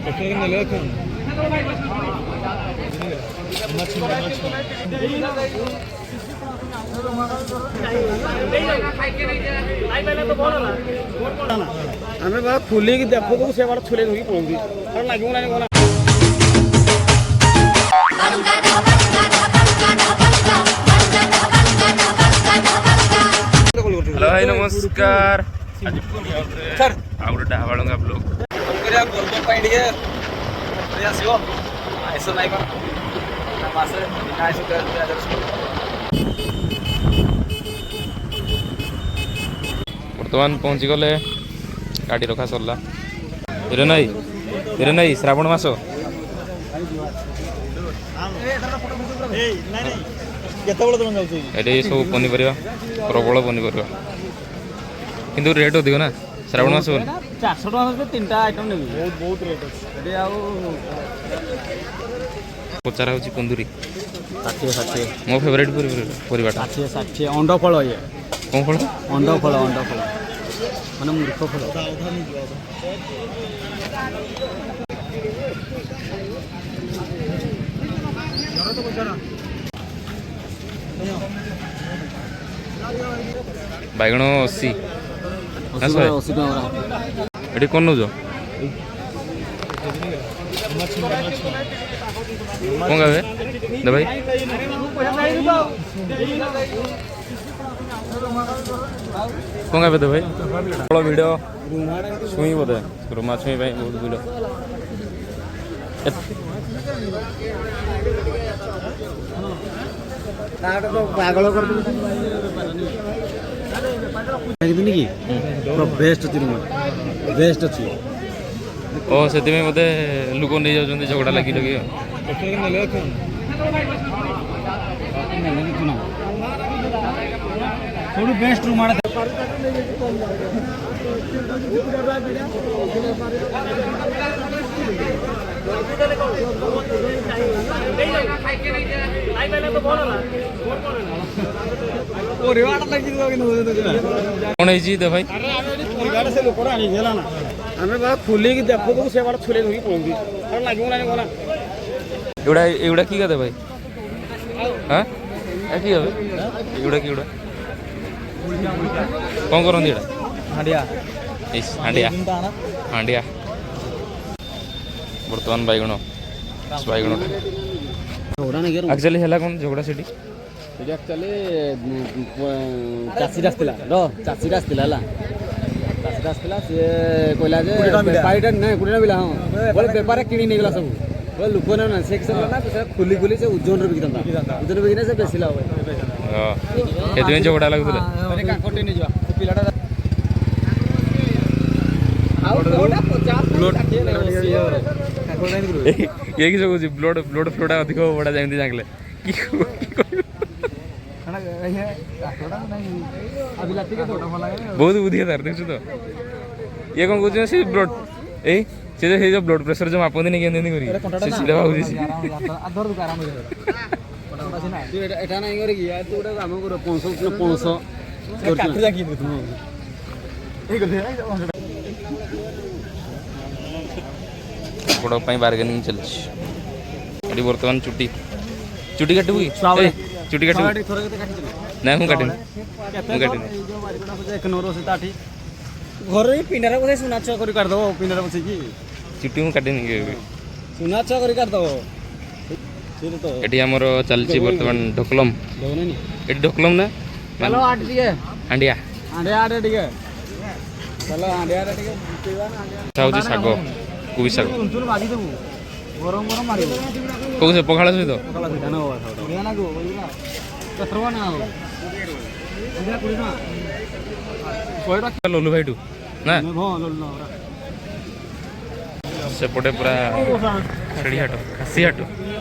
ଆମେ ବା ଖୋଲିକି ଦେଖୁ ସେ ବାଟ ଛୁଲେଇ ଧରିକି ପଳଉଛୁ ଲାଗିବ ନା हेलो भाई नमस्कार आज आउट ढाबाळंगा ब्लॉग କରିବା ଗର୍ବ ପାଇଁ ଟିକେ ଆସିବ ଆଇସ ନାଇଁ କଣ ମାସେ ଆଇସ ବର୍ତ୍ତମାନ ପହଞ୍ଚି ଗଲେ ଗାଡ଼ି ରଖା ସରିଲା ହିରେ ନାଇଁ ଶ୍ରାବଣ ମାସ କେତେବେଳେ ତମେ ଯାଉଛ ଏଠି ସବୁ ପନିପରିବା ପ୍ରବଳ ପନିପରିବା କିନ୍ତୁ ରେଟ୍ ଅଧିକ ନା ଶ୍ରାବଣ ମାସ ବୋଲି 400 ଟଙ୍କା ତିନିଟା ଆଇଟମ୍ ନେବି ବହୁତ ରେଟ୍ ଅଛି ଏଠି ଆଉ ପଚାରା ହେଉଛି କୁନ୍ଦୁରି 60 ମୋ ଫେଭରାଇଟ୍ ପରିବାଟା 60 ଅଣ୍ଡ ଫଳ ଇଏ କ'ଣ ଫଳ ଅଣ୍ଡ ଫଳ ମାନେ ମୂର୍ଖ ଫଳ ବାଇଗଣ 80 ଟଙ୍କା ଏଠି କ'ଣ ନେଉଛ କ'ଣ ଗାବେ ଦେ ଭାଇ କ'ଣ ଗାବେ ଦେ ଭାଇ ବଡ଼ ଭିଡ଼ ଛୁଇଁ ବୋଧେ ରୁମା ଛୁଇଁ ପାଇଁ ବହୁତ ଭିଡ଼ ପାଗଳ କରିଦେବି କି ବେଷ୍ଟ ଅଛି ବେଷ୍ଟ ଅଛି ଓ ସେଥିପାଇଁ ବୋଧେ ଲୋକ ନେଇଯାଉଛନ୍ତି ଝଗଡ଼ା ଲାଗି ଲାଗି ସବୁଠୁ ବେଷ୍ଟ ରୁମ୍ ଆଡ଼େ କ'ଣ ହେଇଛି ଦେ ଭାଇ ସେ ଲୋକଟା ଆଣିକି ହେଲା ନା ଆମେ ବା ଖୋଲିକି ଦେଖୁ ସେ ବାଟ ଛୁଲେଇ ଧରିକି ପଳଉଛୁ ଲାଗିବ ନା କଣ ଏଗୁଡ଼ା କି କଥା ଭାଇ ହଁ କି হবে ଏଗୁଡ଼ା କ'ଣ କରନ୍ତି ଏଇଟା ହାଣ୍ଡିଆ ବର୍ତ୍ତମାନ ବାଇଗଣ ଆକ୍ଚୁଆଲି ହେଲା କ'ଣ ଝଗଡ଼ା ସେଠି ଆକ୍ଚୁଆଲି ଚାଷୀଟା ଆସିଥିଲା ହେଲା ଚାଷୀଟା ଆସିଥିଲା ସିଏ କହିଲା ଯେ ବେପାରୀଟା ନାଇଁ 20ଟା ପିଲା ହଁ ବୋଲେ ବେପାରରେ କିଣି ନେଇଗଲା ସବୁ ବୋଲେ ଲୋକ ନା ସେ ନା ଖୋଲି ସେ ଓଜନରେ ବିକିଥାନ୍ତା ଓଜନରେ ବିକିଲେ ସେ ବେଶୀ ଲାଭ ସେଥିପାଇଁ ଝଗଡ଼ା ଲାଗୁଥିଲା କାଙ୍କଟେ ନେଇଯିବା ପିଲାଟା ଇଏ କି କହୁଛି ବ୍ଲଡ଼ ଫ୍ଲୋଟା ଅଧିକ ବଢ଼ା ଯେମିତି ଜାଣିଲେ କି ବହୁତ ବୁଦ୍ଧି ତାର ଦେଖୁଛୁ ତ ଇଏ କ'ଣ କହୁଛି ସେ ବ୍ଲଡ଼ ସେ ଯେଉଁ ବ୍ଲଡ଼ ପ୍ରେସର ଯେଉଁ ମାପନ୍ତିନି କେମିତି କରି ସେଇଟା ଭାବୁଛି ଏଟା ନାଇଁ କରିକି ତୁ ଗୋଟେ କାମ କର 500 ବଡ଼ ପାଇଁ ବାର୍ଗେନିଂ ଚାଲିଛି ଏଠି ବର୍ତ୍ତମାନ ଚୁଟି କାଟିବୁ କି ଚୁଟି କାଟିବୁ ନାଇଁ ମୁଁ କାଟିନି ଘରେ ପିଣ୍ଡାରେ ବସେଇ ସୁନାଚ କରି କାଟିଦେବ ପିଣ୍ଡାରେ ବସେଇକି ଚୁଟି ମୁଁ କାଟିନି ସୁନାଚ କରି କାଟିଦେବ ଏଠି ଆମର ଚାଲିଛି ବର୍ତ୍ତମାନ ଢୋକଲମ୍ ଏଠି ଢୋକଲମ୍ ନା ହାଣ୍ଡିଆ ଟିକେ ହେଉଛି ଶାଗ କୋବି ଶାଗ ଗରମ ମାରିବ କୋଉ ସେ ପଖାଳ ସହିତ ଲଲୁ ଭାଇଠୁ ନା ସେପଟେ ପୁରା ଛେଳି ହାଟ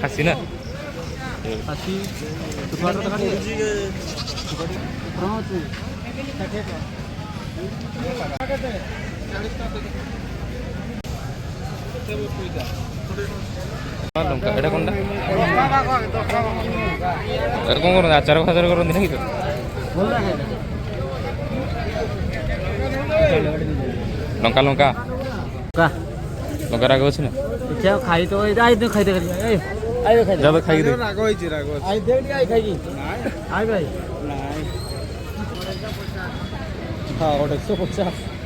ଖାସି ନା ଲଙ୍କା ଏଇଟା କ'ଣଟା କ'ଣ କରନ୍ତି ଆଚାର ଫାଚାର କରନ୍ତି ନା କି ଲଙ୍କା ଲଙ୍କା ରାଗ ଅଛି ନା ଇଚ୍ଛା ଖାଇ ତ ଆଇ ତ ଖାଇ ଦେ ଆଇ ଖାଇ ଯା ତ ଖାଇକି ଦେ ରାଗ ହେଇଛି ରାଗ ଅଛି। ଆଇ ଦେ ଆଇ ଖାଇକି ଆଇ ଭାଇ ନାଇଁ ହଁ 150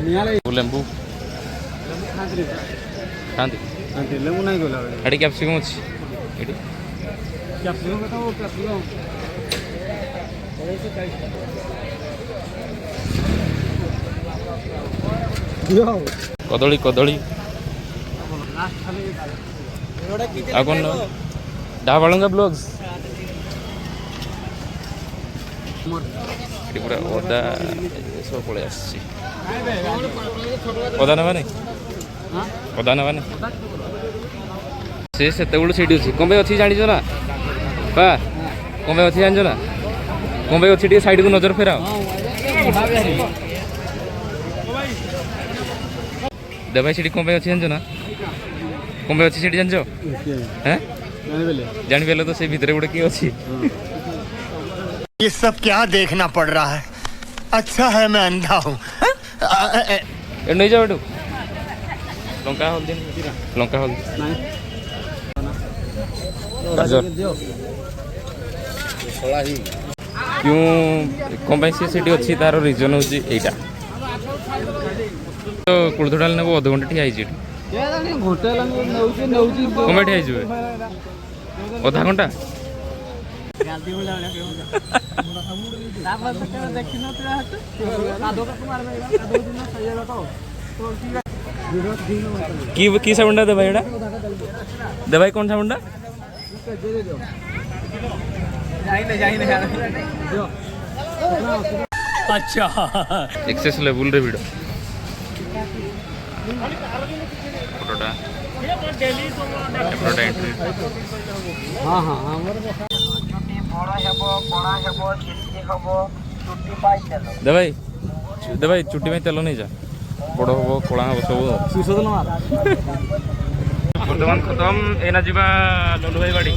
ନିଆଁ ଲାଗି ଲେମ୍ବୁ ଖାଆନ୍ତି ଲେମ୍ବୁ ନାଇଁ ଗଲା ଏଠି କ୍ୟାପ୍ସିକମ୍ ଅଛି ଏଠି କ୍ୟାପ୍ସିକମ୍ କଥା କ୍ୟାପ୍ସିକମ୍ କଦଳୀ କଦଳୀ ଆଉ କ'ଣ ନେବ ଢାବାଳଙ୍ଗା ବ୍ଲଗ୍ସ ଏଠି ପୁରା ଅଦା ସବୁ ପଳେଇ ଆସିଛି ଅଦା ନେବା ନାଇଁ ଅଦା ନେବା ନାଇଁ ସେ ସେତେବେଳୁ ସେଇଠି ଅଛି କ'ଣ ପାଇଁ ଅଛି ଜାଣିଛ ନା ବା କ'ଣ ପାଇଁ ଅଛି ଜାଣିଛ ନା କ'ଣ ପାଇଁ ଅଛି ଟିକେ ସାଇଡ଼କୁ ନଜର ଫେରାଅ ଦେ ଭାଇ ସେଠି କ'ଣ ପାଇଁ ଅଛି ଜାଣିଛ ନା କ'ଣ ପାଇଁ ଅଛି ସେଠି ଜାଣିଛ ହେଁ ଜାଣିପାରିଲେ ତ ସେଇ ଭିତରେ ଗୋଟେ କିଏ ଅଛି ये सब क्या देखना पड़ रहा है अच्छा है मैं अंधा हूँ ଏ ନେଇଯାଅ ଏଠୁ ଲଙ୍କା ହଳଦୀ ଲଙ୍କା ହଳଦୀ ଗାଜର କେଉଁ କ'ଣ ପାଇଁ ସିଏ ସେଠି ଅଛି ତାର ରିଜନ୍ ହେଉଛି ଏଇଟା କୋଳଥ ଡାଲି ନେବ ଅଧଘଣ୍ଟା ଠିଆ ହେଇଛି ଏଠି ଘଣ୍ଟେ ନେଉଛି କ'ଣ ପାଇଁ ଠିଆ ହେଇଯିବେ ଅଧା ଘଣ୍ଟା କି ସାବୁନଟା ଦେ ଭାଇ ଏଇଟା ଦେ ଭାଇ କ'ଣ ସାବୁନଟା अच्छा ଏକ୍ସେସ୍ ଲେବୁଲ୍ରେ ଭିଡ଼ ଫଟୋଟା ଏଣ୍ଟ୍ରି हाँ हाँ ଆମର ଦେ ଭାଇ ଚୁଟି ପାଇଁ ତେଲ ନେଇଯା ବଡ଼ ହବ କଳା ହବ ସବୁ ବର୍ତ୍ତମାନ ଖତମ ଏଇନା ଯିବା ଲଲୁ ଭାଇ ବାଡ଼ି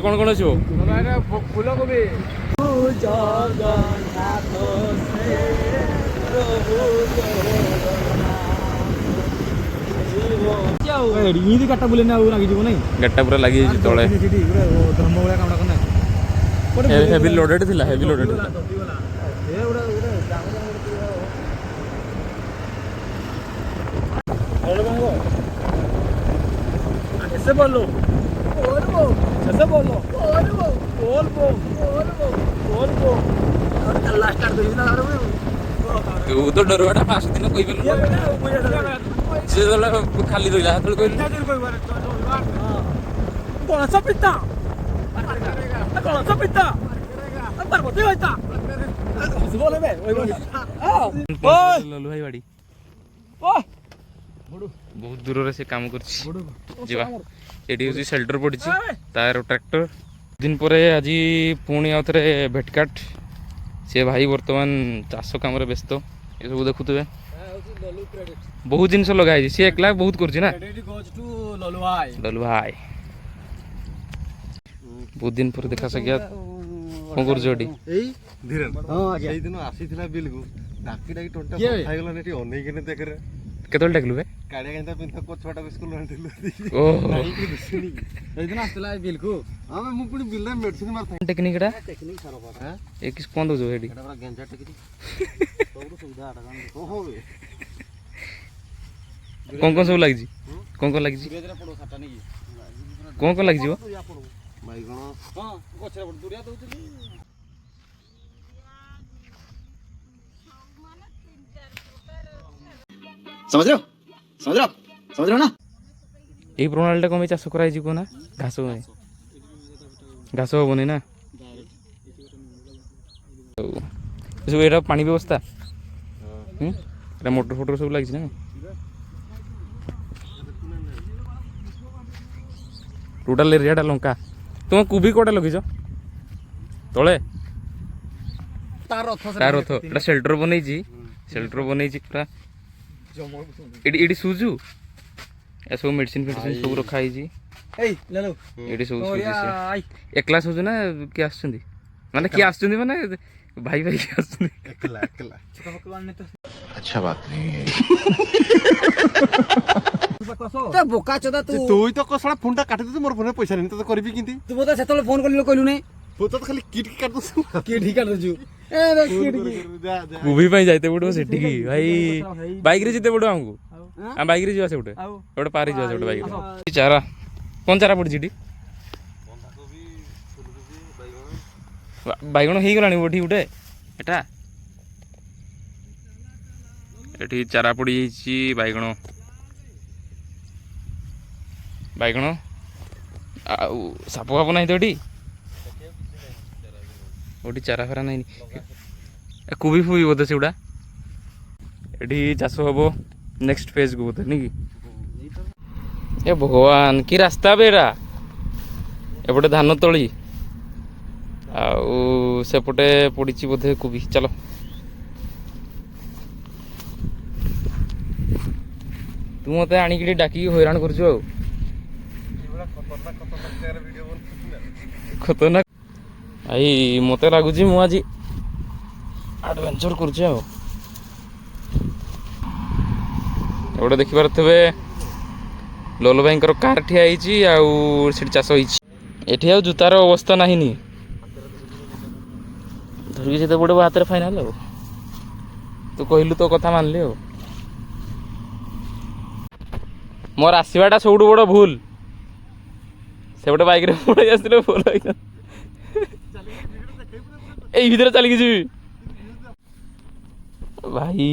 କ'ଣ କ'ଣ ଅଛି ଫୁଲକୋବି ଗାଟା ବୁଲେ ନା ଲାଗିଯିବ ନାଇଁ ଗାଡ଼ିଟା ପୁରା ଲାଗିଯାଇଛି ତଳେ ଧର୍ମ ଭଳିଆ କାମଟା କନା ହେଭି ଲୋଡେଡ୍ ଥିଲା ହେଭି ଲୋଡେଡ୍ ଥିଲା ऐसे बोलो ऐसे बोलो बोल अल्लाह स्टार्ट कर ना ତୁ ତ ଡରୁଆଟା ଫାଷ୍ଟ ଦିନ କହିପାରିଲୁ ସେ ଖାଲି ରହିଲା ସେତେବେଳେ କହିଲୁ कौन सा पिता पार्वती होता बोले बे ଲଲୁ ଭାଇ ବାଡ଼ି ବହୁତ ଦୂରରେ ସେ କାମ କରୁଛି ଯିବା ଏଠି ହେଉଛି ସେଲ୍ଟର ପଡ଼ିଛି ତାର ଟ୍ରାକ୍ଟର ଦିନ ପରେ ଆଜି ପୁଣି ଆଉ ଥରେ ଭେଟକାଟ ସେ ଭାଇ ବର୍ତ୍ତମାନ ଚାଷ କାମରେ ବ୍ୟସ୍ତ ଏସବୁ ଦେଖୁଥିବେ ବହୁତ ଜିନିଷ ଲଗା ହେଇଛି ସିଏ ଏକଲା ବହୁତ କରୁଛି ନା ଲଲୁ ଭାଇ ବହୁତ ଦିନ ପରେ ଦେଖା ସାକ୍ଷାତ କ'ଣ କରୁଛ ଏଠି ସେଇଦିନ ଆସିଥିଲା ବିଲକୁ ଡାକି ଡାକି ଟୋଟା ଖାଇଗଲାନି ଏଠି ଅନେଇକିନି ଦେଖରେ କେତେବେଳେ ଡାକିଲୁ ବେ କାଳିଆ କେନ୍ତା ପିନ୍ଧା ଛୁଆଟା ସ୍କୁଲ ଆଣିଥିଲୁ ଓହୋ ସେଇଦିନ ଆସିଥିଲା ବିଲକୁ ଆମେ ମୁଁ ପୁଣି ବିଲରେ ମେଡିସିନ ମାରିଥାଏ ଟେକ୍ନିକଟା ଟେକ୍ନିକ ସାର ପାର ଏ କିଛି କ'ଣ ଦେଉଛୁ ଏଠି ଏଟା ପୁରା ଗେଞ୍ଜା ଟେକ୍ନିକ ସବୁଠୁ ସୁବିଧା ଏଟା ଓହୋ କ'ଣ କ'ଣ ସବୁ ଲାଗିଛି କ'ଣ କ'ଣ ଲାଗିଛି କ'ଣ କ'ଣ ଲାଗିଯିବ ବାଇଗଣ ହଁ ଗଛରେ ଦୁରିଆ ଦଉଥିଲି समझ रहे हो ना এই প্রণালীটা কমে চাষ করা হয়েছে না ঘাস ঘাস হবনি না এসব এটা পানি ব্যবস্থা এটা মোটর ফোটর সব লাগছে না টোটাল এরিয়াটা লঙ্কা তোমার কুবি কোটা লগিছ তলে ତାର ରଥ ଏଟା ସେଲ୍ଟର ବନେଇଛି ପୁରା ଏଠି ସୁଜୁ ଏସବୁ ମେଡିସିନ ଫେଡିସିନ ସବୁ ରଖା ହେଇଛି ଏଠି ସବୁ ଏକଲା ସୁଜୁ ନା କିଏ ଆସୁଛନ୍ତି ମାନେ କିଏ ଆସୁଛନ୍ତି ମାନେ ଭାଇ କିଏ ଆସୁଛନ୍ତି अच्छा बात नहीं है। तो बोका चोदा तू তুই তো কসলা ফোনটা কাটি দিতে মোর ফোনে পয়সা নেই তো করবি কিন্তি तू बोलता सेतले फोन करलिलो कहलु नै তুই তো খালি কিট কাট দছ के ठीक कर दजु ए रे किड की যা যা କୁବି ପାଇଁ ଯାଇତେ ପଡ଼ିବ ସେଠିକି ଭାଇ ବାଇକ୍ରେ ଯିତେ ପଡ଼ିବ ଆମକୁ ଆମେ ବାଇକ୍ରେ ଯିବା ସେପଟେ ଏପଟେ ପାରି ଯିବା ସେପଟେ ବାଇକ୍ରେ ଚାରା କ'ଣ ଚାରା ପଡ଼ିଛି ଏଠି ବାଇଗଣ ହେଇଗଲାଣି ଏଠି ଗୋଟେ ଏଟା ଏଠି ଚାରା ପଡ଼ିଯାଇଛି ବାଇଗଣ ବାଇଗଣ ଆଉ ସାପ ଫାପ ନାହିଁ ତ ଏଠି ওটি চারা ফেরা নাই কুবি ফুবি বোধে সেগুলা এটি চাষ হব নেক্সট ফেজ কু বোধে নাকি এ ভগবান কি রাস্তা বে এরা এপটে ধান তলি ଆଉ ସେପଟେ ପଡ଼ିଛି ବୋଧେ କୁବି ଚାଲ ତୁ ମୋତେ ଆଣିକି ଡାକିକି ହଇରାଣ କରୁଛୁ ଆଉ ଖତରନାକ ଭାଇ ମୋତେ ଲାଗୁଛି ମୁଁ ଆଜି ଆଡ଼ଭେଞ୍ଚର କରୁଛି ଆଉ ଏପଟେ ଦେଖିପାରୁଥିବେ ଲୋଲ ଭାଇଙ୍କର କାର୍ ଠିଆ ହେଇଛି ଆଉ ସେଠି ଚାଷ ହେଇଛି ଏଠି ଆଉ ଜୁତାର ଅବସ୍ଥା ନାହିଁ ଧରିକି ଯେତେ ପଡ଼ିବ ହାତରେ ଫାଇନାଲ ଆଉ ତୁ କହିଲୁ ତୋ କଥା ମାନିଲି ଆଉ ମୋର ଆସିବାଟା ସବୁଠୁ ବଡ଼ ଭୁଲ ସେପଟେ ବାଇକ୍ରେ ପଳେଇ ଆସିଥିଲେ ଭଲ ହେଇଥାନ୍ତା এই ভিতরে চালিয়ে যাবি ভাই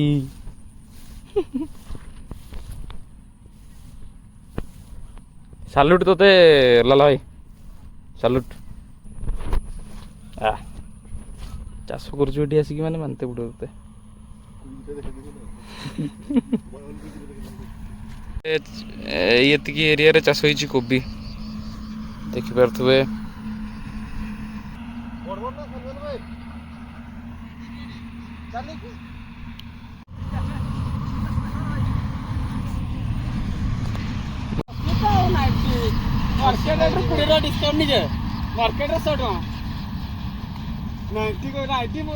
ସାଲୁଟ୍ ତୋତେ ଲାଲା ଭାଇ ସାଲୁଟ୍ ଚାଷ କରୁଛୁ ଏଠି ଆସିକି ମାନେ ମାନିତେ ପଡ଼ିବ ତୋତେ ଏତିକି ଏରିଆରେ ଚାଷ ହେଇଛି କୋବି ଦେଖିପାରୁଥିବେ मार्केट रे 20 रा डिस्काउंट नहीं है मार्केट रे 100 टका 90 को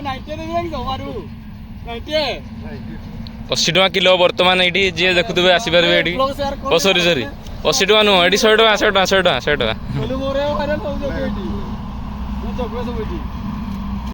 90 रे देंगे मारू 90 80 टका किलो बर्तमान ये जी देखुवे आसपारे ये सरी सरी 80 टका नुह ये 100 टका 100 टका 100 टका 100 टका